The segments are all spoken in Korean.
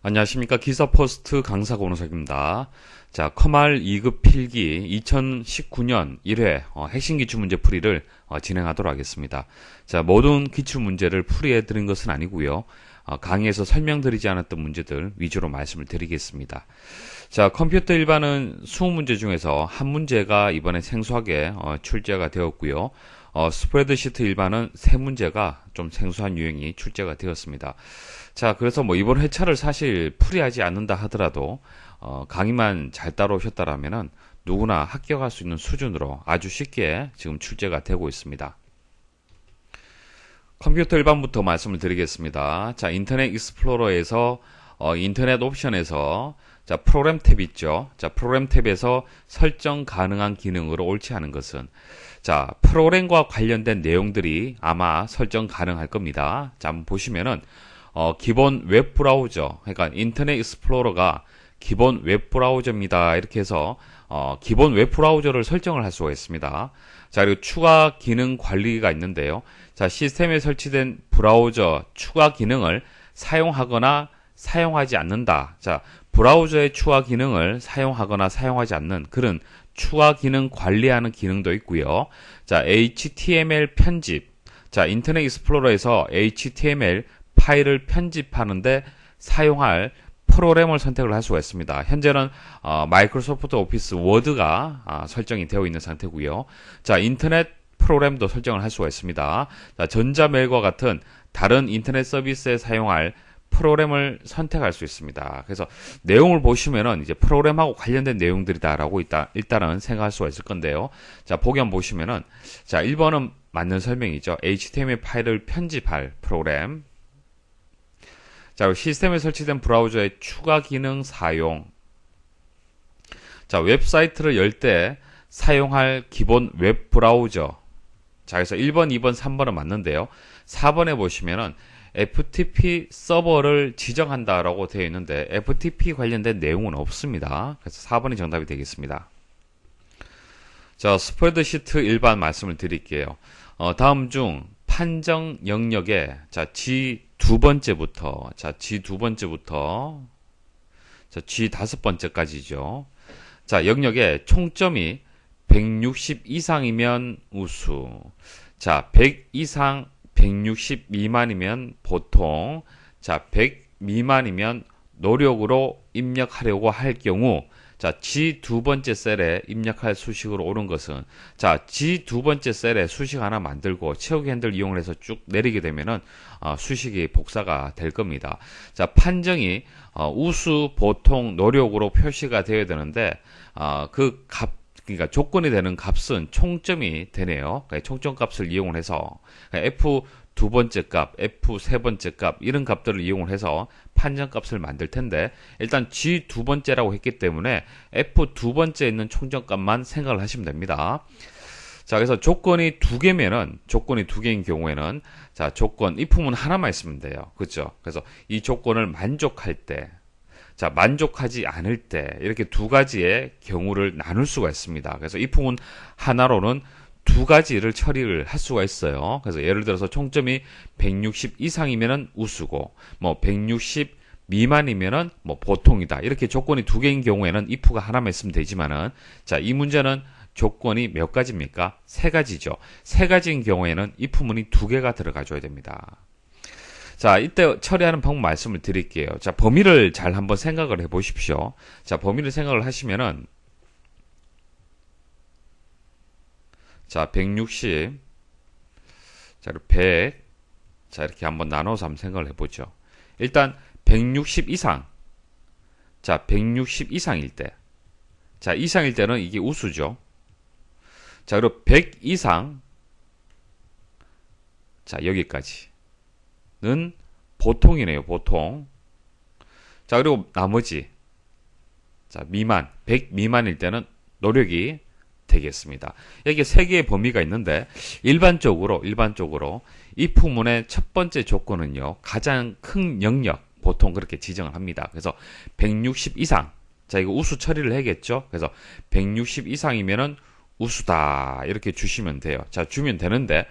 안녕하십니까. 기사포스트 강사 권호석입니다. 자, 커말 2급 필기 2019년 1회 핵심 기출문제 풀이를 진행하도록 하겠습니다. 자, 모든 기출문제를 풀이해드린 것은 아니고요. 강의에서 설명드리지 않았던 문제들 위주로 말씀을 드리겠습니다. 자, 컴퓨터 일반은 20문제 중에서 한 문제가 이번에 생소하게 출제가 되었고요. 스프레드시트 일반은 3문제가 좀 생소한 유형이 출제가 되었습니다. 자, 그래서 이번 회차를 사실 풀이하지 않는다 하더라도 강의만 잘 따라오셨다라면은 누구나 합격할 수 있는 수준으로 아주 쉽게 지금 출제가 되고 있습니다. 컴퓨터 일반부터 말씀을 드리겠습니다. 자, 인터넷 익스플로러에서 인터넷 옵션에서 자, 프로그램 탭 있죠. 자, 프로그램 탭에서 설정 가능한 기능으로 옳지 않은 것은 자, 프로그램과 관련된 내용들이 아마 설정 가능할 겁니다. 자, 한번 보시면은 기본 웹브라우저, 그러니까 인터넷 익스플로러가 기본 웹브라우저입니다. 이렇게 해서 기본 웹브라우저를 설정을 할 수가 있습니다. 자, 그리고 추가 기능 관리가 있는데요. 자, 시스템에 설치된 브라우저 추가 기능을 사용하거나 사용하지 않는다. 자, 브라우저의 추가 기능을 사용하거나 사용하지 않는 그런 추가 기능 관리하는 기능도 있고요. 자, HTML 편집. 자, 인터넷 익스플로러에서 HTML 파일을 편집하는데 사용할 프로그램을 선택을 할 수가 있습니다. 현재는 마이크로소프트 오피스 워드가 설정이 되어 있는 상태고요. 자, 인터넷 프로그램도 설정을 할 수가 있습니다. 자, 전자메일과 같은 다른 인터넷 서비스에 사용할 프로그램을 선택할 수 있습니다. 그래서 내용을 보시면은 이제 프로그램하고 관련된 내용들이다라고 일단은 생각할 수가 있을 건데요. 자, 보기 한번 보시면은 자, 1번은 맞는 설명이죠. HTML 파일을 편집할 프로그램. 자, 시스템에 설치된 브라우저의 추가 기능 사용. 자, 웹사이트를 열 때 사용할 기본 웹 브라우저. 자, 그래서 1번, 2번, 3번은 맞는데요. 4번에 보시면은 FTP 서버를 지정한다라고 되어 있는데 FTP 관련된 내용은 없습니다. 그래서 4번이 정답이 되겠습니다. 자, 스프레드시트 일반 말씀을 드릴게요. 다음 중 판정 영역에 자, G 두 번째부터 자, G 두 번째부터 자, G 다섯 번째까지죠. 자, 영역에 총점이 160 이상이면 우수. 자, 100 이상 160 미만이면 보통, 자, 100 미만이면 노력으로 입력하려고 할 경우, 자, G 두 번째 셀에 입력할 수식으로 옳은 것은, 자, G 두 번째 셀에 수식 하나 만들고 채우기 핸들 이용을 해서 쭉 내리게 되면은, 수식이 복사가 될 겁니다. 자, 판정이, 우수, 보통, 노력으로 표시가 되어야 되는데, 그러니까 조건이 되는 값은 총점이 되네요. 그러니까 총점 값을 이용을 해서 F 두 번째 값, F 세 번째 값 이런 값들을 이용을 해서 판정 값을 만들 텐데 일단 G 두 번째라고 했기 때문에 F 두 번째에 있는 총점 값만 생각을 하시면 됩니다. 자, 그래서 조건이 두 개면은 조건이 두 개인 경우에는 자, 조건 if문 하나만 있으면 돼요. 그렇죠? 그래서 이 조건을 만족할 때 자, 만족하지 않을 때 이렇게 두 가지의 경우를 나눌 수가 있습니다. 그래서 if문 하나로는 두 가지를 처리를 할 수가 있어요. 그래서 예를 들어서 총점이 160 이상이면은 우수고 160 미만이면은 보통이다. 이렇게 조건이 두 개인 경우에는 if가 하나만 있으면 되지만은 자, 이 문제는 조건이 몇 가지입니까? 세 가지죠. 세 가지인 경우에는 if문이 두 개가 들어가줘야 됩니다. 자, 이때 처리하는 방법 말씀을 드릴게요. 자, 범위를 잘 한번 생각을 해 보십시오. 자, 범위를 생각을 하시면은, 자, 160, 자, 100, 자, 이렇게 한번 나눠서 한번 생각을 해 보죠. 일단, 160 이상, 자, 160 이상일 때, 자, 이상일 때는 이게 우수죠. 자, 그리고 100 이상, 자, 여기까지. 는 보통이네요. 보통. 자, 그리고 나머지 자, 미만 100 미만일 때는 노력이 되겠습니다. 여기 세 개의 범위가 있는데 일반적으로 if문의 첫 번째 조건은요. 가장 큰 영역 보통 그렇게 지정을 합니다. 그래서 160 이상. 자, 이거 우수 처리를 해야겠죠. 그래서 160 이상이면은 우수다 이렇게 주시면 돼요. 자, 주면 되는데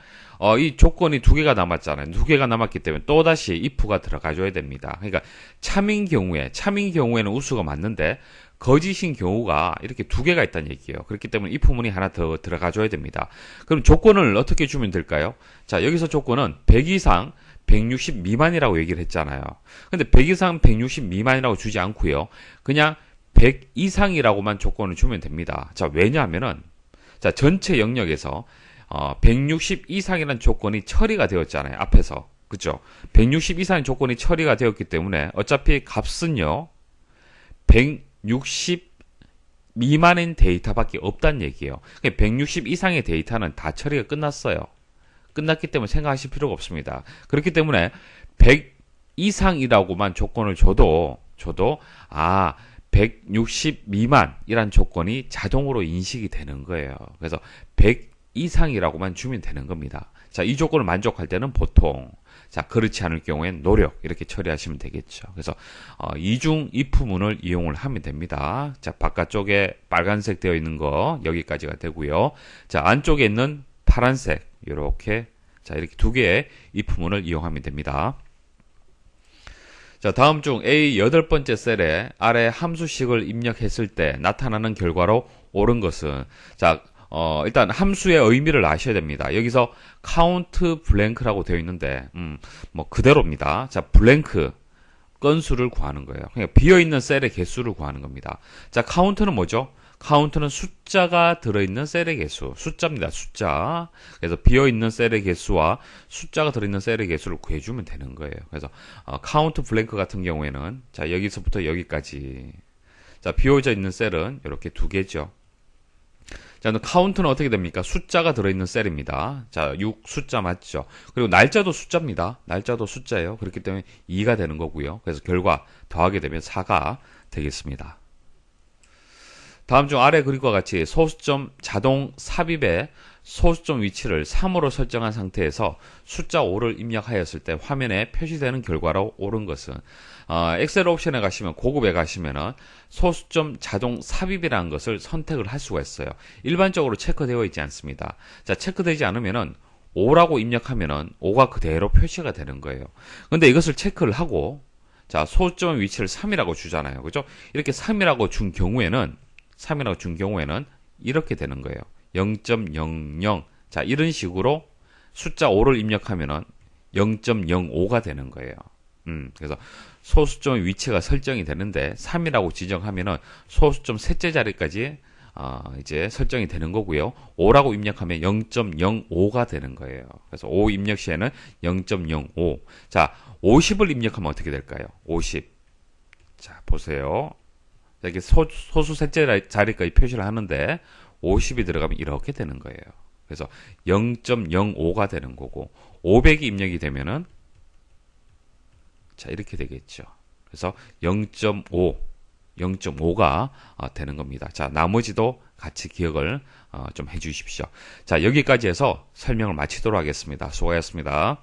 이 조건이 두 개가 남았잖아요. 두 개가 남았기 때문에 또다시 if가 들어가줘야 됩니다. 그러니까 참인 경우에는 우수가 맞는데 거짓인 경우가 이렇게 두 개가 있다는 얘기예요. 그렇기 때문에 if문이 하나 더 들어가줘야 됩니다. 그럼 조건을 어떻게 주면 될까요? 자, 여기서 조건은 100 이상 160 미만이라고 얘기를 했잖아요. 근데 100 이상 160 미만이라고 주지 않고요. 그냥 100 이상이라고만 조건을 주면 됩니다. 자, 왜냐하면은 자, 전체 영역에서 160 이상이라는 조건이 처리가 되었잖아요. 앞에서. 그죠? 160 이상의 조건이 처리가 되었기 때문에 어차피 값은요. 160 미만인 데이터밖에 없다는 얘기예요. 160 이상의 데이터는 다 처리가 끝났어요. 끝났기 때문에 생각하실 필요가 없습니다. 그렇기 때문에 100 이상이라고만 조건을 줘도 160 미만이란 조건이 자동으로 인식이 되는 거예요. 그래서 100 이상이라고만 주면 되는 겁니다. 자, 이 조건을 만족할 때는 보통, 자, 그렇지 않을 경우엔 노력, 이렇게 처리하시면 되겠죠. 그래서, 이중 if문을 이용을 하면 됩니다. 자, 바깥쪽에 빨간색 되어 있는 거, 여기까지가 되고요. 자, 안쪽에 있는 파란색, 이렇게 두 개의 if문을 이용하면 됩니다. 자, 다음 중 A 8번째 셀에 아래 함수식을 입력했을 때 나타나는 결과로 옳은 것은, 자, 일단 함수의 의미를 아셔야 됩니다. 여기서 count blank라고 되어 있는데, 뭐 그대로입니다. 자, blank 건수를 구하는 거예요. 그러니까 비어있는 셀의 개수를 구하는 겁니다. 자, count는 뭐죠? count는 숫자가 들어있는 셀의 개수, 숫자입니다. 숫자. 그래서 비어있는 셀의 개수와 숫자가 들어있는 셀의 개수를 구해주면 되는 거예요. 그래서 count blank 같은 경우에는 자, 여기서부터 여기까지, 자, 비어져 있는 셀은 이렇게 두 개죠. 자, count는 어떻게 됩니까? 숫자가 들어있는 셀입니다. 자, 6 숫자 맞죠? 그리고 날짜도 숫자입니다. 날짜도 숫자예요. 그렇기 때문에 2가 되는 거고요. 그래서 결과 더하게 되면 4가 되겠습니다. 다음 중 아래 그림과 같이 소수점 자동 삽입의 소수점 위치를 3으로 설정한 상태에서 숫자 5를 입력하였을 때 화면에 표시되는 결과로 옳은 것은, 엑셀 옵션에 가시면, 고급에 가시면은 소수점 자동 삽입이라는 것을 선택을 할 수가 있어요. 일반적으로 체크되어 있지 않습니다. 자, 체크되지 않으면은 5라고 입력하면은 5가 그대로 표시가 되는 거예요. 근데 이것을 체크를 하고, 자, 소수점 위치를 3이라고 주잖아요. 그죠? 이렇게 3이라고 준 경우에는 이렇게 되는 거예요. 0.00. 자, 이런 식으로 숫자 5를 입력하면은 0.05가 되는 거예요. 그래서 소수점 위치가 설정이 되는데 3이라고 지정하면은 소수점 셋째 자리까지 이제 설정이 되는 거고요. 5라고 입력하면 0.05가 되는 거예요. 그래서 5 입력 시에는 0.05. 자, 50을 입력하면 어떻게 될까요? 50. 자, 보세요. 이렇게 소수 셋째 자리까지 표시를 하는데 50이 들어가면 이렇게 되는 거예요. 그래서 0.05가 되는 거고 500이 입력이 되면은 자, 이렇게 되겠죠. 그래서 0.5가 되는 겁니다. 자, 나머지도 같이 기억을 좀 해주십시오. 자, 여기까지 해서 설명을 마치도록 하겠습니다. 수고하셨습니다.